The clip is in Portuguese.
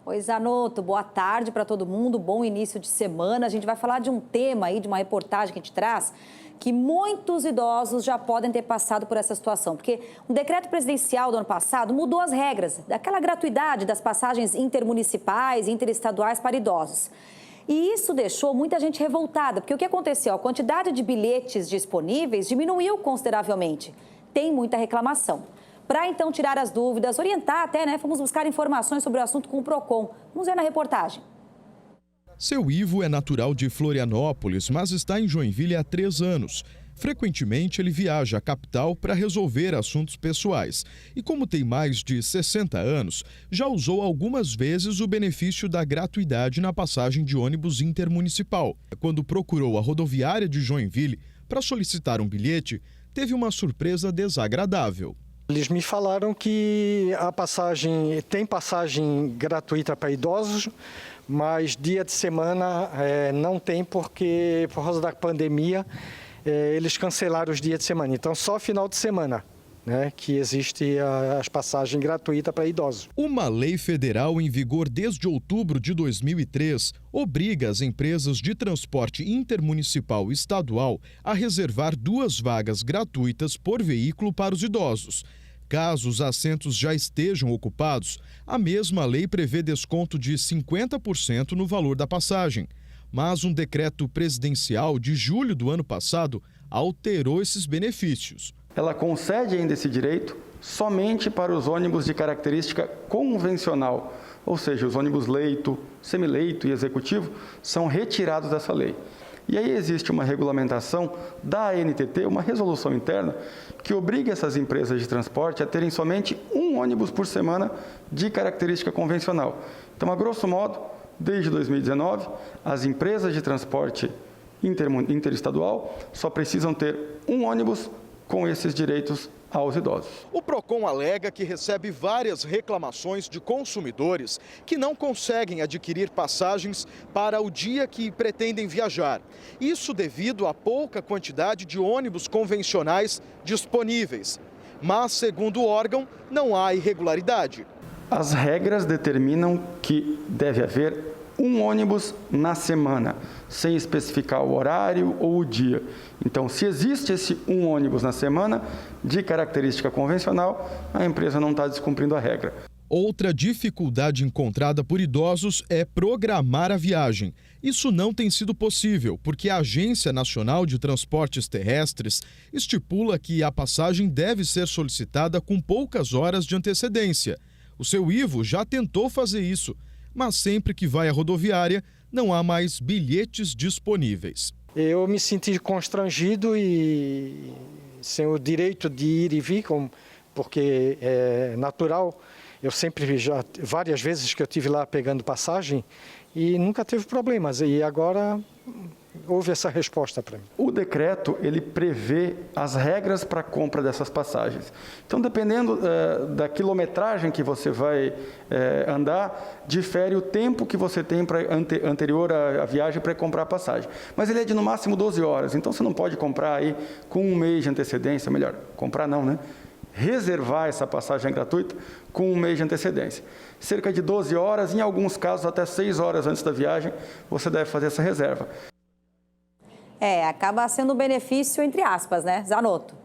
Oi, Zanotto, boa tarde para todo mundo, bom início de semana. A gente vai falar de um tema aí, de uma reportagem que a gente traz, que muitos idosos já podem ter passado por essa situação, porque um decreto presidencial do ano passado mudou as regras daquela gratuidade das passagens intermunicipais e interestaduais para idosos. E isso deixou muita gente revoltada, porque o que aconteceu? A quantidade de bilhetes disponíveis diminuiu consideravelmente. Tem muita reclamação. Para então tirar as dúvidas, orientar até, né? Fomos buscar informações sobre o assunto com o Procon. Vamos ver na reportagem. Seu Ivo é natural de Florianópolis, mas está em Joinville há 3 anos. Frequentemente ele viaja à capital para resolver assuntos pessoais. E como tem mais de 60 anos, já usou algumas vezes o benefício da gratuidade na passagem de ônibus intermunicipal. Quando procurou a rodoviária de Joinville para solicitar um bilhete, teve uma surpresa desagradável. Eles me falaram que tem passagem gratuita para idosos, mas dia de semana não tem porque, por causa da pandemia, eles cancelaram os dias de semana. Então, só final de semana, né, que existe as passagens gratuitas para idosos. Uma lei federal em vigor desde outubro de 2003 obriga as empresas de transporte intermunicipal estadual a reservar 2 vagas gratuitas por veículo para os idosos. Caso os assentos já estejam ocupados, a mesma lei prevê desconto de 50% no valor da passagem. Mas um decreto presidencial de julho do ano passado alterou esses benefícios. Ela concede ainda esse direito somente para os ônibus de característica convencional, ou seja, os ônibus leito, semileito e executivo são retirados dessa lei. E aí existe uma regulamentação da ANTT, uma resolução interna, que obriga essas empresas de transporte a terem somente um ônibus por semana de característica convencional. Então, a grosso modo, desde 2019, as empresas de transporte interestadual só precisam ter um ônibus com esses direitos aos idosos. O Procon alega que recebe várias reclamações de consumidores que não conseguem adquirir passagens para o dia que pretendem viajar. Isso devido à pouca quantidade de ônibus convencionais disponíveis. Mas, segundo o órgão, não há irregularidade. As regras determinam que deve haver um ônibus na semana, sem especificar o horário ou o dia. Então, se existe esse um ônibus na semana, de característica convencional, a empresa não está descumprindo a regra. Outra dificuldade encontrada por idosos é programar a viagem. Isso não tem sido possível, porque a Agência Nacional de Transportes Terrestres estipula que a passagem deve ser solicitada com poucas horas de antecedência. O seu Ivo já tentou fazer isso, mas sempre que vai à rodoviária, não há mais bilhetes disponíveis. Eu me senti constrangido e sem o direito de ir e vir, porque é natural. Eu sempre, várias vezes que eu estive lá pegando passagem e nunca teve problemas. E agora houve essa resposta para mim. O decreto, ele prevê as regras para a compra dessas passagens. Então, dependendo da quilometragem que você vai andar, difere o tempo que você tem anterior à viagem para comprar a passagem. Mas ele é de no máximo 12 horas, então você não pode comprar aí com um mês de antecedência, melhor, comprar não, né? Reservar essa passagem gratuita com um mês de antecedência. Cerca de 12 horas, em alguns casos até 6 horas antes da viagem, você deve fazer essa reserva. Acaba sendo um benefício entre aspas, né, Zanotto?